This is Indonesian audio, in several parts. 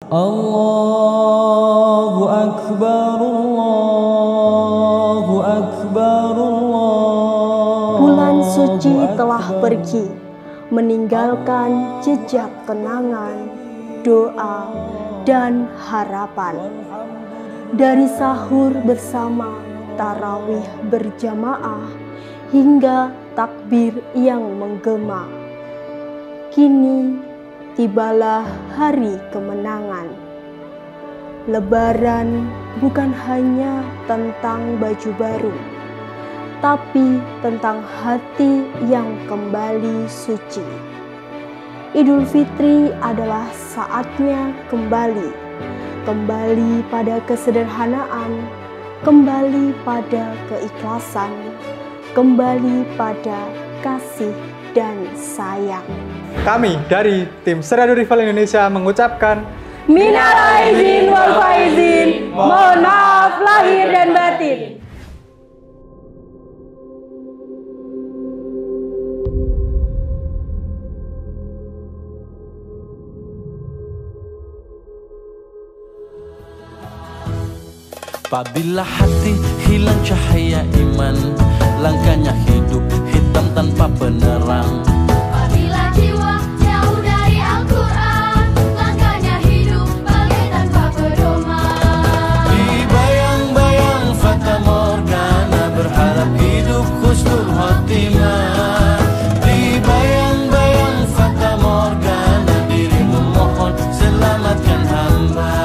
Allahu Akbar, Allahu Akbar, Allahu Bulan suci telah pergi, meninggalkan jejak kenangan, doa, dan harapan. Dari sahur bersama, tarawih berjamaah, hingga takbir yang menggema. Kini tibalah hari kemenangan. Lebaran bukan hanya tentang baju baru, tapi tentang hati yang kembali suci. Idul Fitri adalah saatnya kembali pada kesederhanaan, kembali pada keikhlasan, kembali pada kasih dan sayang. Kami dari tim Seradu Rival Indonesia mengucapkan Minal aidin wal faizin, mohon maaf lahir dan batin. Apabila hati hilang cahaya iman, langkahnya hidup hitam tanpa penerang. Apabila jiwa jauh dari Al-Quran, langkahnya hidup bagai tanpa pedoman. Di bayang-bayang fata morgana, berharap hidup husnul khotimah. Di bayang-bayang fata morgana, dirimu mohon selamatkan hamba.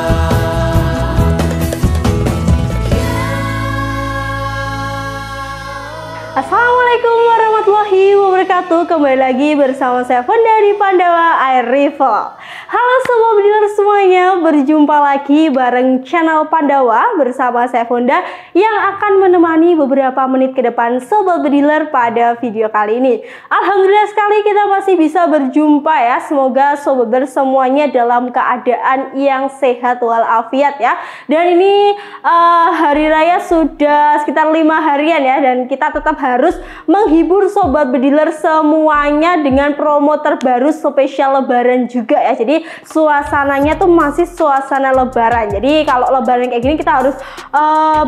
Assalamualaikum warahmatullahi wabarakatuh. Kembali lagi bersama saya Fonda di Pandawa Air Rival. Halo sobat bediler semuanya, berjumpa lagi bareng channel Pandawa bersama saya Fonda yang akan menemani beberapa menit ke depan sobat bediler pada video kali ini. Alhamdulillah sekali kita masih bisa berjumpa ya. Semoga sobat bediler semuanya dalam keadaan yang sehat walafiat ya. Dan ini hari raya sudah sekitar 5 harian ya, dan kita tetap harus menghibur sobat bediler semuanya dengan promo terbaru spesial lebaran juga ya. Jadi suasananya tuh masih suasana lebaran. Jadi kalau lebaran kayak gini kita harus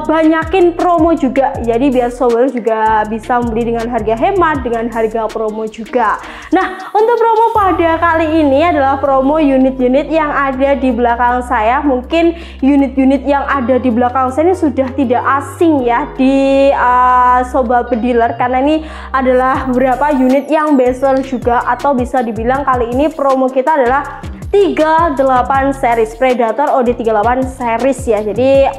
banyakin promo juga. Jadi biar sobat juga bisa membeli dengan harga hemat, dengan harga promo juga. Nah, untuk promo pada kali ini adalah promo unit-unit yang ada di belakang saya. Mungkin unit-unit yang ada di belakang saya ini sudah tidak asing ya di sobat bediler, karena ini adalah beberapa unit yang bestseller juga, atau bisa dibilang kali ini promo kita adalah 38 series Predator OD38 series ya. Jadi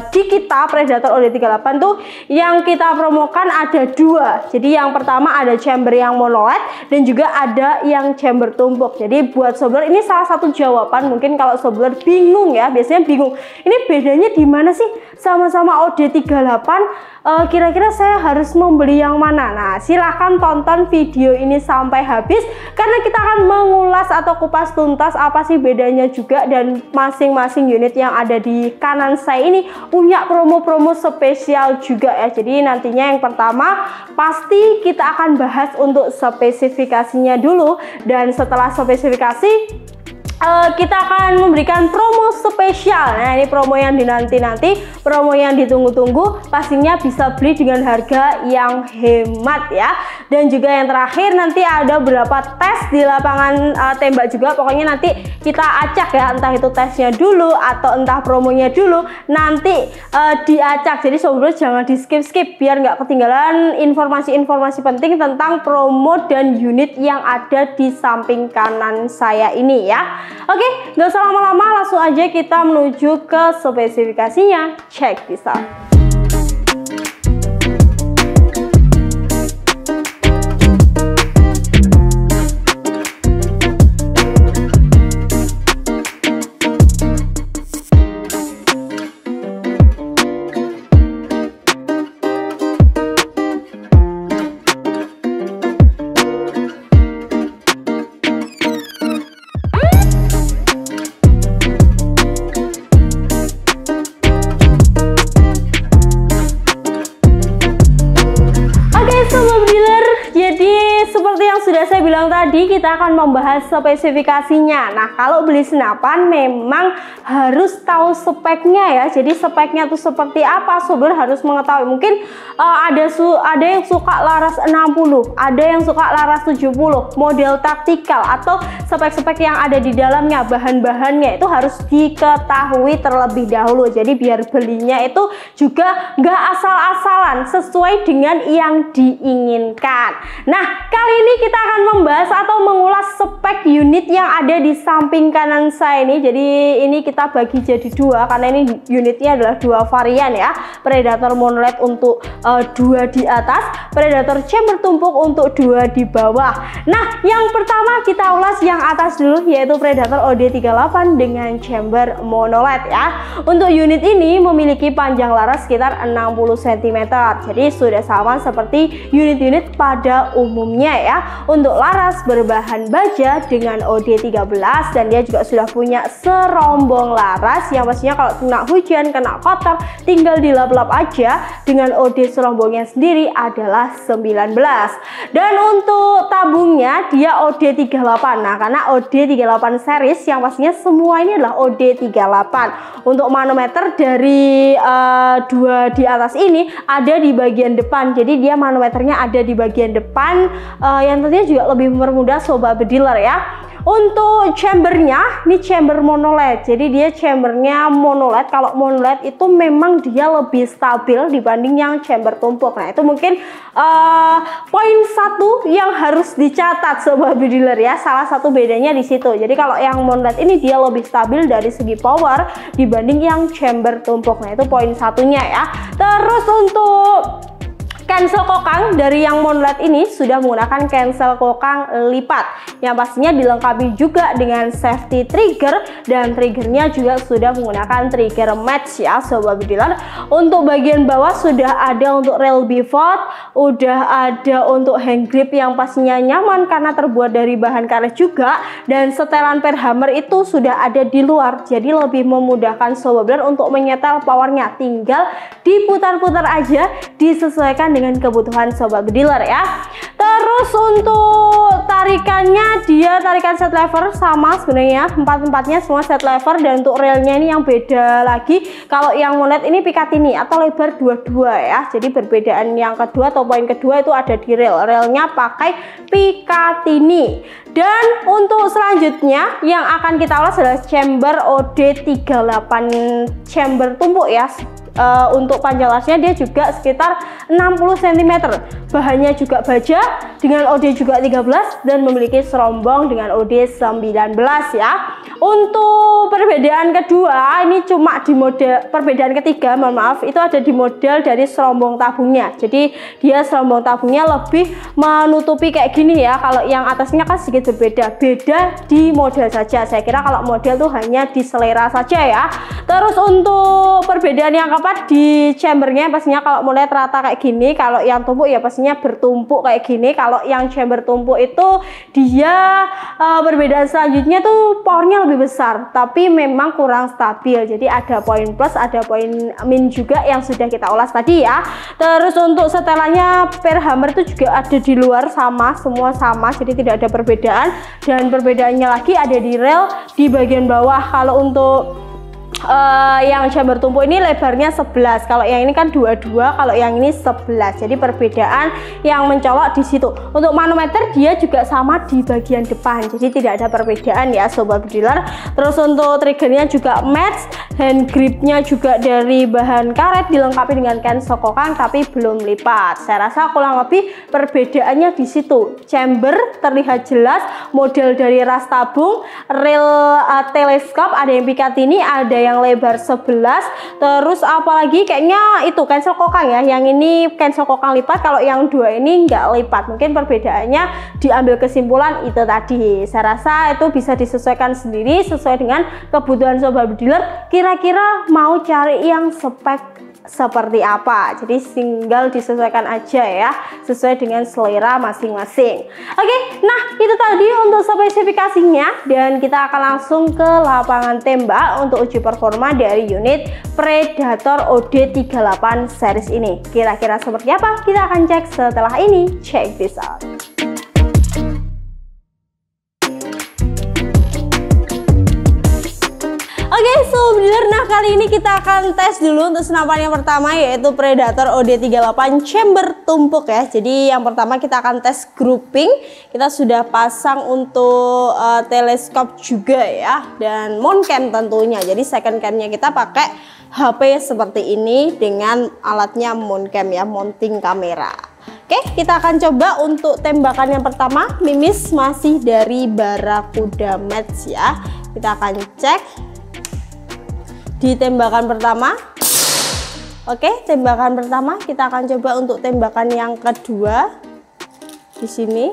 di kita Predator OD38 tuh yang kita promokan ada 2. Jadi yang pertama ada chamber yang monoled dan juga ada yang chamber tumpuk. Jadi buat sobat ini salah satu jawaban mungkin kalau sobat bingung ya, biasanya bingung ini bedanya di mana sih sama-sama OD38, kira-kira saya harus membeli yang mana. Nah, silahkan tonton video ini sampai habis karena kita akan mengulas atau kupas tuntas apa sih bedanya juga, dan masing-masing unit yang ada di kanan saya ini punya promo-promo spesial juga ya. Jadi nantinya yang pertama pasti kita akan bahas untuk spesifikasinya dulu, dan setelah spesifikasi kita akan memberikan promo spesial. Nah, ini promo yang dinanti-nanti, promo yang ditunggu-tunggu, pastinya bisa beli dengan harga yang hemat ya. Dan juga yang terakhir nanti ada beberapa tes di lapangan tembak juga. Pokoknya nanti kita acak ya, entah itu tesnya dulu atau entah promonya dulu nanti diacak. Jadi sobat jangan di skip-skip biar nggak ketinggalan informasi-informasi penting tentang promo dan unit yang ada di samping kanan saya ini ya. Oke, nggak usah lama-lama, langsung aja kita menuju ke spesifikasinya. Check this out. tadi kita akan membahas spesifikasinya. Nah, kalau beli senapan memang harus tahu speknya ya. Jadi speknya tuh seperti apa, sobat harus mengetahui. Mungkin ada yang suka laras 60, ada yang suka laras 70, model taktikal atau spek-spek yang ada di dalamnya, bahan-bahannya itu harus diketahui terlebih dahulu. Jadi biar belinya itu juga nggak asal-asalan, sesuai dengan yang diinginkan. Nah, kali ini kita akan membahas atau mengulas spek unit yang ada di samping kanan saya ini. Jadi ini kita bagi jadi dua karena ini unitnya adalah dua varian ya. Predator monolith untuk dua di atas, Predator chamber tumpuk untuk dua di bawah. Nah, yang pertama kita ulas yang atas dulu, yaitu Predator OD38 dengan chamber monolith ya. Untuk unit ini memiliki panjang laras sekitar 60 cm. Jadi sudah sama seperti unit-unit pada umumnya ya. Untuk laras berbahan baja dengan OD13 dan dia juga sudah punya serombong laras yang pastinya kalau kena hujan, kena kotor tinggal dilap-lap aja. Dengan OD serombongnya sendiri adalah 19. Dan untuk tabungnya dia OD38. Nah, karena OD38 series yang pastinya semua ini adalah OD38. Untuk manometer dari dua di atas ini ada di bagian depan. Jadi dia manometernya ada di bagian depan yang tentunya juga lebih mempermudah sobat bediler ya. Untuk chambernya, ini chamber monolith. Jadi dia chambernya monolith. Kalau monolith itu memang dia lebih stabil dibanding yang chamber tumpuk. Nah, itu mungkin poin satu yang harus dicatat sobat bediler ya. Salah satu bedanya di situ. Jadi kalau yang monolith ini dia lebih stabil dari segi power dibanding yang chamber tumpuk. Nah, itu poin satunya ya. Terus untuk cancel kokang dari yang monolith ini sudah menggunakan cancel kokang lipat yang pastinya dilengkapi juga dengan safety trigger, dan triggernya juga sudah menggunakan trigger match ya sobat bediler. Untuk bagian bawah sudah ada untuk rail pivot, udah ada untuk hand grip yang pastinya nyaman karena terbuat dari bahan karet juga, dan setelan per hammer itu sudah ada di luar, jadi lebih memudahkan sobat bediler untuk menyetel powernya, tinggal diputar-putar aja disesuaikan dengan kebutuhan sobat bediler ya. Terus untuk tarikannya dia tarikan set lever sama sebenarnya, empat-empatnya semua set lever. Dan untuk railnya ini yang beda lagi, kalau yang monolith ini Picatinny atau lebar dua-dua ya. Jadi perbedaan yang kedua atau poin kedua itu ada di railnya pakai Picatinny. Dan untuk selanjutnya yang akan kita ulas adalah chamber OD38 chamber tumpuk ya. Untuk panjang larasnya dia juga sekitar 60 cm. Bahannya juga baja dengan OD juga 13 dan memiliki serombong dengan OD 19 ya. Untuk perbedaan kedua ini cuma di model, perbedaan ketiga mohon maaf, itu ada di model dari serombong tabungnya. Jadi dia serombong tabungnya lebih menutupi kayak gini ya. Kalau yang atasnya kan sedikit berbeda, beda di model saja. Saya kira kalau model tuh hanya di selera saja ya. Terus untuk perbedaan yang keempat di chambernya pastinya kalau mulai rata kayak gini, kalau yang tumpuk ya pastinya bertumpuk kayak gini. Kalau yang chamber tumpuk itu dia perbedaan selanjutnya tuh powernya lebih besar tapi memang kurang stabil. Jadi ada poin plus, ada poin min juga yang sudah kita ulas tadi ya. Terus untuk setelannya per hammer itu juga ada di luar, sama, semua sama, jadi tidak ada perbedaan. Dan perbedaannya lagi ada di rail di bagian bawah. Kalau untuk yang chamber tumpuk ini lebarnya 11, kalau yang ini kan 22, kalau yang ini 11. Jadi perbedaan yang mencolok di situ. Untuk manometer dia juga sama di bagian depan, jadi tidak ada perbedaan ya sobat bediler. Terus untuk triggernya juga match, hand gripnya juga dari bahan karet dilengkapi dengan cancel kokang tapi belum lipat. Saya rasa kurang lebih perbedaannya di situ. Chamber terlihat jelas, model dari ras tabung, rail teleskop, ada yang Picatinny, ada yang lebar 11. Terus apalagi kayaknya itu cancel kokang ya, yang ini cancel kokang lipat, kalau yang dua ini nggak lipat. Mungkin perbedaannya diambil kesimpulan itu tadi. Saya rasa itu bisa disesuaikan sendiri sesuai dengan kebutuhan sobat bediler, kira-kira mau cari yang spek seperti apa. Jadi tinggal disesuaikan aja ya, sesuai dengan selera masing-masing. Oke, nah itu tadi untuk spesifikasinya, dan kita akan langsung ke lapangan tembak untuk uji performa dari unit Predator OD38 series ini. Kira-kira seperti apa? Kita akan cek setelah ini. Check this out. Sobat Bediler, nah kali ini kita akan tes dulu untuk senapan yang pertama, yaitu Predator OD38 chamber tumpuk ya. Jadi yang pertama kita akan tes grouping. Kita sudah pasang untuk teleskop juga ya, dan mount cam tentunya. Jadi second camnya kita pakai HP seperti ini dengan alatnya mount cam ya, mounting kamera. Oke, kita akan coba untuk tembakan yang pertama. Mimis masih dari Barracuda Match ya. Kita akan cek di tembakan pertama. Oke, tembakan pertama. Kita akan coba untuk tembakan yang kedua di sini.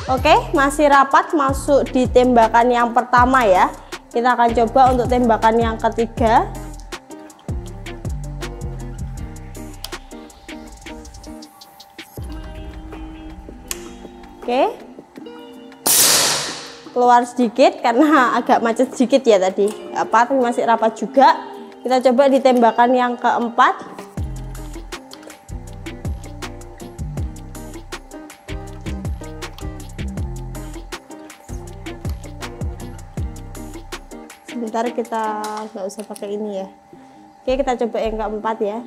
Oke, masih rapat masuk di tembakan yang pertama ya. Kita akan coba untuk tembakan yang ketiga. Oke, keluar sedikit karena agak macet sedikit ya tadi, tapi masih rapat juga. Kita coba di tembakan yang keempat. Sebentar, kita nggak usah pakai ini ya. Oke, kita coba yang keempat ya.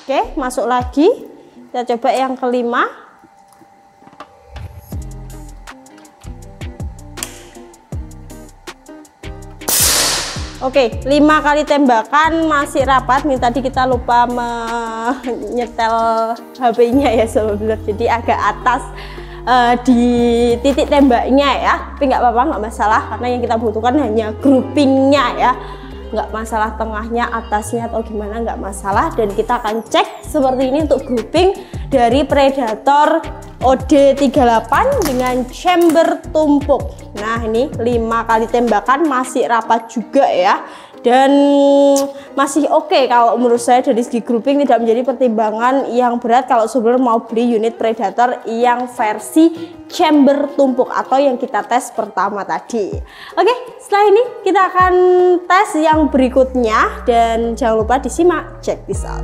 Oke, masuk lagi. Kita coba yang kelima. Oke, 5 kali tembakan masih rapat. Nih tadi kita lupa menyetel HP-nya ya Sobat Bediler. Jadi agak atas di titik tembaknya ya, tapi nggak apa-apa, nggak masalah, karena yang kita butuhkan hanya groupingnya ya, nggak masalah tengahnya, atasnya atau gimana, nggak masalah. Dan kita akan cek seperti ini untuk grouping dari Predator OD38 dengan chamber tumpuk. Nah ini 5 kali tembakan masih rapat juga ya, dan masih oke kalau menurut saya. Dari segi grouping tidak menjadi pertimbangan yang berat kalau sebelum mau beli unit Predator yang versi chamber tumpuk atau yang kita tes pertama tadi. Oke, setelah ini kita akan tes yang berikutnya, dan jangan lupa disimak. Check this out.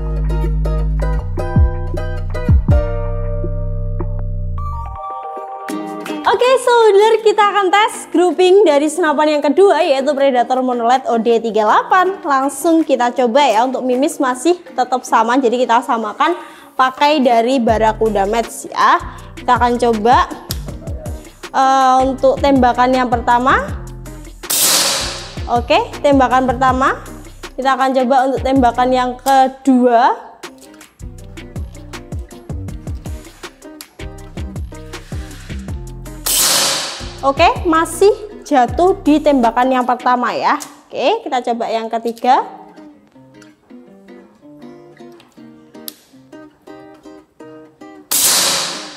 Oke, Sobat Bediler, kita akan tes grouping dari senapan yang kedua, yaitu Predator Monolith OD38. Langsung kita coba ya. Untuk mimis masih tetap sama, jadi kita samakan pakai dari Barracuda Match ya. Kita akan coba untuk tembakan yang pertama. Oke, tembakan pertama. Kita akan coba untuk tembakan yang kedua. Oke, masih jatuh di tembakan yang pertama ya. Oke, kita coba yang ketiga.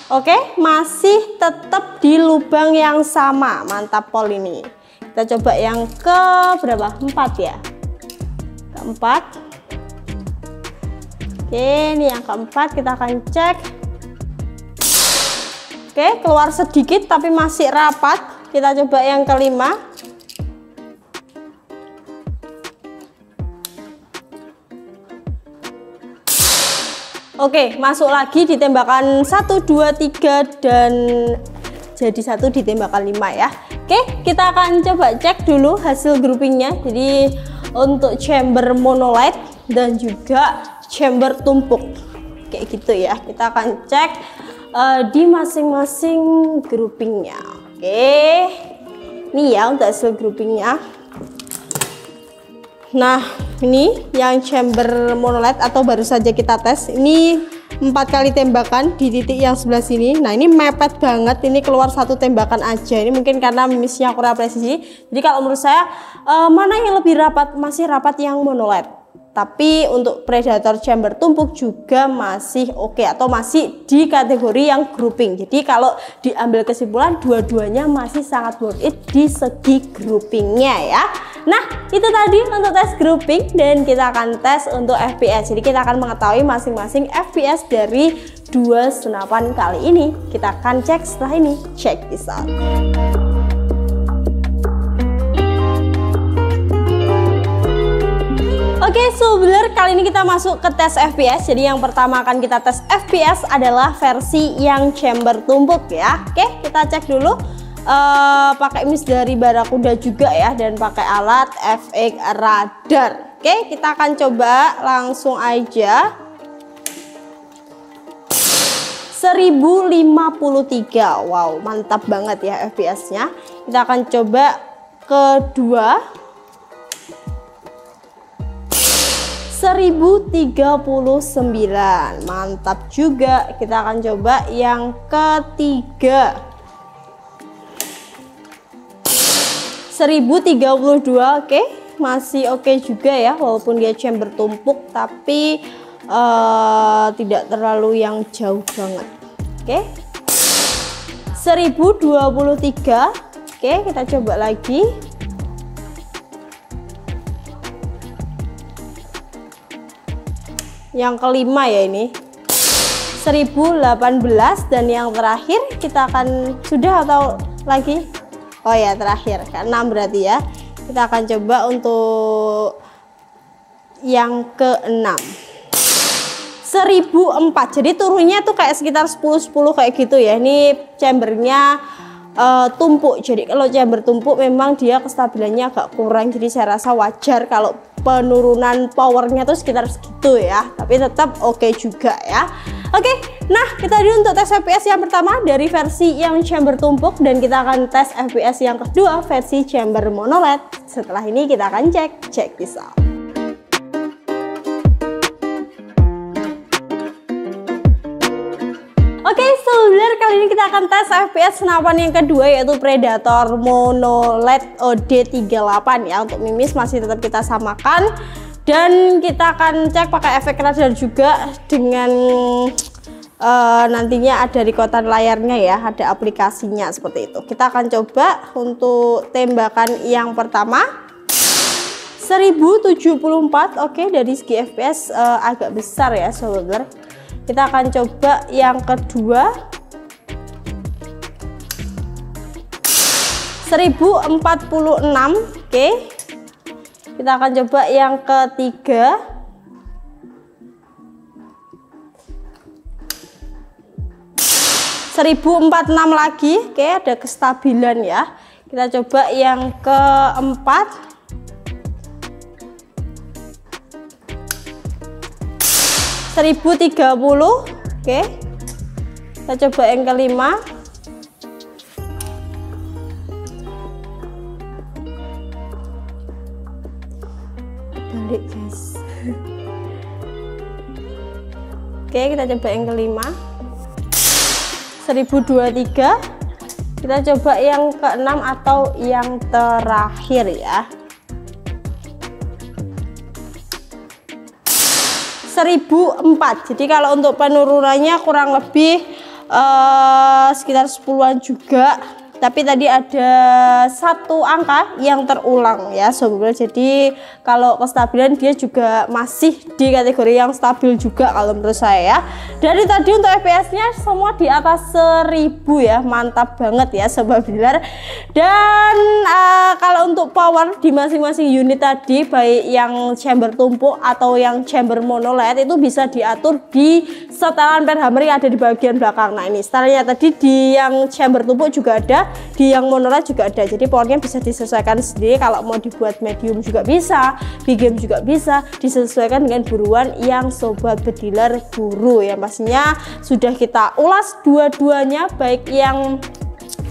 Oke, masih tetap di lubang yang sama. Mantap pol ini. Kita coba yang ke berapa? 4 ya. Keempat. Oke, ini yang keempat, kita akan cek. Oke, keluar sedikit tapi masih rapat. Kita coba yang kelima. Oke, masuk lagi di tembakan 1, 2, 3 dan jadi 1 di tembakan 5 ya. Oke, kita akan coba cek dulu hasil groupingnya. Jadi untuk chamber monolith dan juga chamber tumpuk kayak gitu ya. Kita akan cek di masing-masing groupingnya. Oke, ini ya untuk hasil groupingnya. Nah, ini yang chamber monolith atau baru saja kita tes. Ini 4 kali tembakan di titik yang sebelah sini. Nah, ini mepet banget. Ini keluar 1 tembakan aja. Ini mungkin karena mimisnya kurang presisi. Jadi kalau menurut saya mana yang lebih rapat? Masih rapat yang monolith. Tapi untuk Predator chamber tumpuk juga masih oke, atau masih di kategori yang grouping. Jadi kalau diambil kesimpulan, dua-duanya masih sangat worth it di segi groupingnya ya. Nah, itu tadi untuk tes grouping, dan kita akan tes untuk FPS. Jadi kita akan mengetahui masing-masing FPS dari dua senapan kali ini. Kita akan cek setelah ini. Check this out. Oke, Sobat, kali ini kita masuk ke tes FPS. Jadi yang pertama akan kita tes FPS adalah versi yang chamber tumpuk ya. Oke, kita cek dulu. Pakai miss dari Barakuda juga ya, dan pakai alat FX radar. Oke, kita akan coba langsung aja. 1053. Wow, mantap banget ya FPS-nya. Kita akan coba kedua. 1039. Mantap juga. Kita akan coba yang ketiga. 1032. Oke, masih oke juga ya, walaupun dia chamber tumpuk tapi tidak terlalu yang jauh banget. Oke, 1023. Oke, kita coba lagi. Yang kelima ya ini 1018, dan yang terakhir kita akan sudah atau lagi? Oh ya, terakhir ke-6 berarti ya. Kita akan coba untuk yang ke-6. 1004. Jadi turunnya tuh kayak sekitar 10-10 kayak gitu ya. Ini chambernya tumpuk. Jadi kalau chamber tumpuk memang dia kestabilannya agak kurang. Jadi saya rasa wajar kalau penurunan powernya tuh sekitar segitu ya. Tapi tetap oke juga ya. Oke, nah kita dulu untuk tes FPS yang pertama dari versi yang chamber tumpuk, dan kita akan tes FPS yang kedua versi chamber monoled. Setelah ini kita akan check this out. Oke, Sobat, kali ini kita akan tes FPS senapan yang kedua, yaitu Predator Monoled OD38 ya. Untuk mimis masih tetap kita samakan, dan kita akan cek pakai efek radar juga dengan nantinya ada rekotan layarnya ya, ada aplikasinya seperti itu. Kita akan coba untuk tembakan yang pertama. 1074. Oke, dari segi FPS agak besar ya, Sobat. Kita akan coba yang kedua. 1046. Oke, kita akan coba yang ketiga. 1046 lagi. Oke, ada kestabilan ya. Kita coba yang keempat. 1030. Oke, kita coba yang kelima. Balik guys. Oke, kita coba yang kelima. 1023. Kita coba yang keenam atau yang terakhir ya. 1004. Jadi kalau untuk penurunannya kurang lebih sekitar 10-an juga, tapi tadi ada satu angka yang terulang ya, Sobat. Jadi kalau kestabilan dia juga masih di kategori yang stabil juga kalau menurut saya ya. Dari tadi untuk FPS-nya semua di atas 1000 ya, mantap banget ya Sobat Bilar. Dan kalau untuk power di masing-masing unit tadi, baik yang chamber tumpuk atau yang chamber monoled, itu bisa diatur di setelan penhammer yang ada di bagian belakang. Nah ini setelannya tadi di yang chamber tumpuk juga ada, di yang monoled juga ada. Jadi powernya bisa disesuaikan sendiri. Kalau mau dibuat medium juga bisa, big game juga bisa, disesuaikan dengan buruan yang Sobat Bediler buru ya. Pastinya sudah kita ulas dua-duanya, baik yang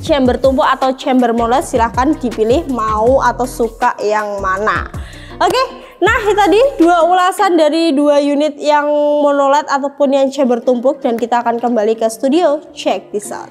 chamber tumpuk atau chamber monoled. Silahkan dipilih mau atau suka yang mana. Oke, nah itu tadi dua ulasan dari dua unit yang monoled ataupun yang chamber tumpuk, dan kita akan kembali ke studio. Check this out.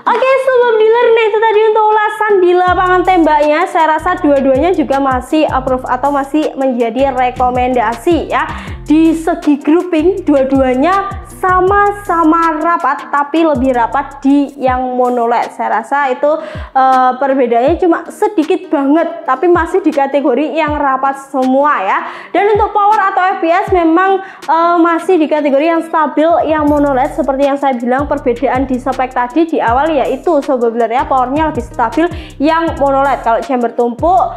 Oke, Sobat Bediler, nah itu tadi untuk ulasan di lapangan tembaknya. Saya rasa dua-duanya juga masih approve atau masih menjadi rekomendasi ya. di segi grouping dua-duanya sama-sama rapat, tapi lebih rapat di yang mono LED. Saya rasa itu perbedaannya cuma sedikit banget, tapi masih di kategori yang rapat semua ya. Dan untuk power atau FPS memang masih di kategori yang stabil yang mono LED. Seperti yang saya bilang, perbedaan di spek tadi di awal yaitu sebenarnya powernya lebih stabil yang mono LED. Kalau chamber tumpuk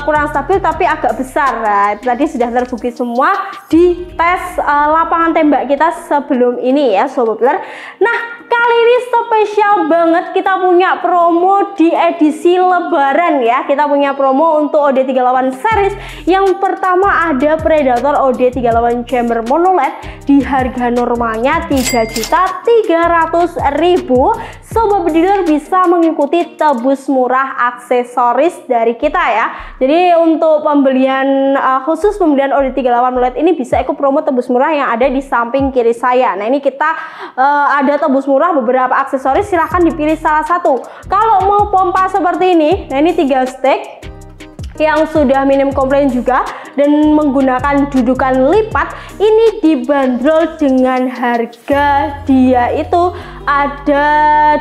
kurang stabil tapi agak besar. Nah, itu tadi sudah terbukti semua di tes lapangan tembak kita sebelum ini ya Sobat Builder. Nah, kali ini spesial banget, kita punya promo di edisi lebaran ya. Kita punya promo untuk OD38 series. Yang pertama ada Predator OD38 chamber mono LED di harga normalnya 3.300.000. Sobat Builder bisa mengikuti tebus murah aksesoris dari kita ya. Jadi untuk pembelian khusus pembelian OD38 LED ini bisa ikut promo tebus murah yang ada di samping kiri saya. Nah, ini kita ada tebus murah beberapa aksesoris, silahkan dipilih salah satu. Kalau mau pompa seperti ini, nah ini 3 stick yang sudah minim komplain juga dan menggunakan dudukan lipat, ini dibanderol dengan harga dia itu ada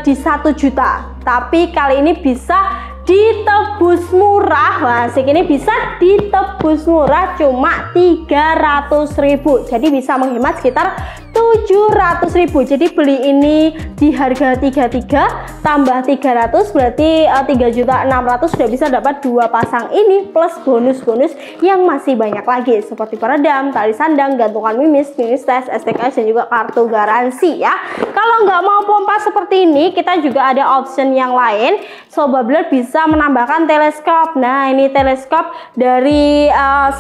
di 1 juta, tapi kali ini bisa ditebus murah. Asik, ini bisa ditebus murah cuma 300.000, jadi bisa menghemat sekitar 700.000. Jadi beli ini di harga 33 tambah 300 berarti 3.600.000 sudah bisa dapat 2 pasang ini plus bonus-bonus yang masih banyak lagi seperti peredam, tali sandang, gantungan mimis, mimis tes, STKS dan juga kartu garansi ya. Kalau nggak mau pompa seperti ini, kita juga ada option yang lain. Sobat Builder bisa menambahkan teleskop. Nah, ini teleskop dari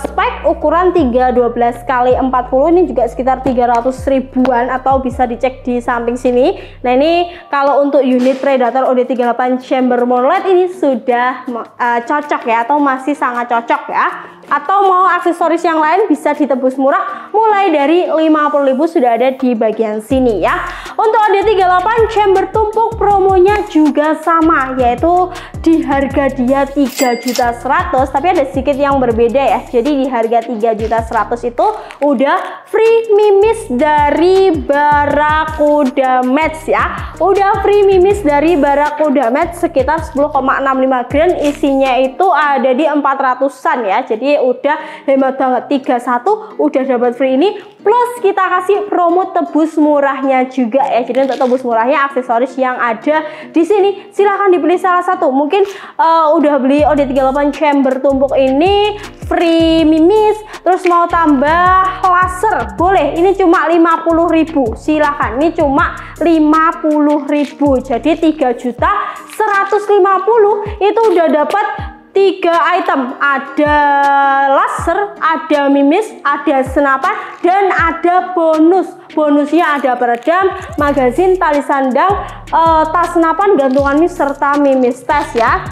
spek ukuran 312x40, ini juga sekitar 300.000-an atau bisa dicek di samping sini. Nah, ini kalau untuk unit Predator OD38 chamber mono LED ini sudah cocok ya, atau masih sangat cocok ya. Atau mau aksesoris yang lain bisa ditebus murah mulai dari 50.000 sudah ada di bagian sini ya. Untuk OD38 chamber tumpuk promonya juga sama, yaitu di harga dia 3.100.000, tapi ada sedikit yang berbeda ya. Jadi di harga 3.100.000 itu udah free mimis dari Barakuda Match ya. Udah free mimis dari Barakuda Match sekitar 10,65 gram, isinya itu ada di 400-an ya. Jadi udah hemat banget, 31 udah dapat free ini, plus kita kasih promo tebus murahnya juga ya. Jadi untuk tebus murahnya aksesoris yang ada di sini silahkan dipilih salah satu. Mungkin udah beli OD38 chamber tumpuk ini free mimis, terus mau tambah laser boleh, ini cuma 50.000, silahkan, ini cuma 50.000, jadi 3.150.000 itu udah dapat 3 item, ada laser, ada mimis, ada senapan, dan ada bonusnya ada peredam, magazin, tali sandang, tas senapan, gantungan mimis, serta mimis tes ya.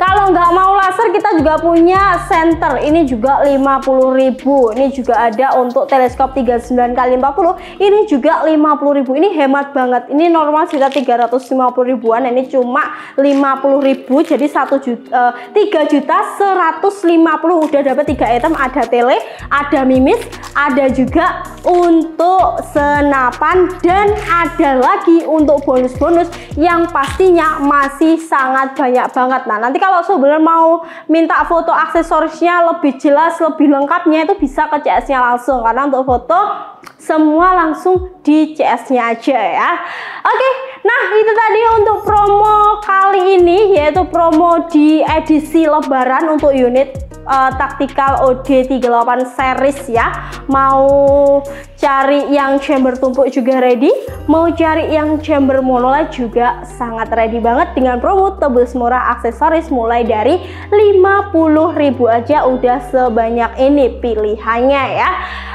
Kalau nggak mau laser, kita juga punya center, ini juga 50.000. Ini juga ada untuk teleskop 39x40, ini juga 50.000. Ini hemat banget, ini normal sekitar 350.000-an, ini cuma 50.000, jadi 3.150.000 udah dapat 3 item, ada tele, ada mimis, ada juga untuk senapan, dan ada lagi untuk bonus-bonus yang pastinya masih sangat banyak banget. Nah, nanti kalau sebenarnya mau minta foto aksesorisnya lebih jelas, lebih lengkapnya, itu bisa ke CS-nya langsung, karena untuk foto semua langsung di CS-nya aja ya. Oke, nah itu tadi untuk promo kali ini, yaitu promo di edisi lebaran untuk unit Tactical OD38 series ya. Mau cari yang chamber tumpuk juga ready, mau cari yang chamber mono LED juga sangat ready banget dengan promo tebus murah aksesoris mulai dari 50.000 aja udah sebanyak ini pilihannya ya.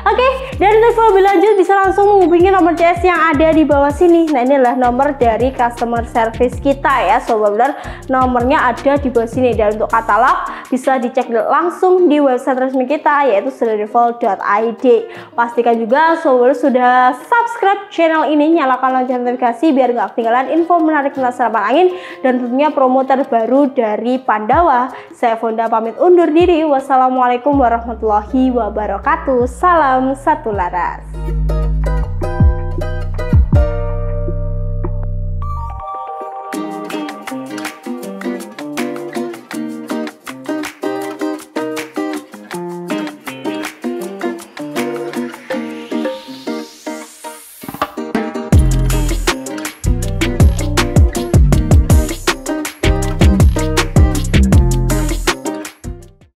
Oke, dan untuk lebih lanjut bisa langsung menghubungi nomor CS yang ada di bawah sini. Nah, ini adalah nomor dari customer service kita ya Sobat Builder, nomornya ada di bawah sini. Dan untuk katalog bisa dicek langsung langsung di website resmi kita yaitu seriadrival.id. Pastikan juga sobat sudah subscribe channel ini, nyalakan lonceng notifikasi biar nggak ketinggalan info menarik tentang serapan angin dan tentunya promo terbaru dari Pandawa. Saya Fonda pamit undur diri. Wassalamualaikum warahmatullahi wabarakatuh. Salam satu laras.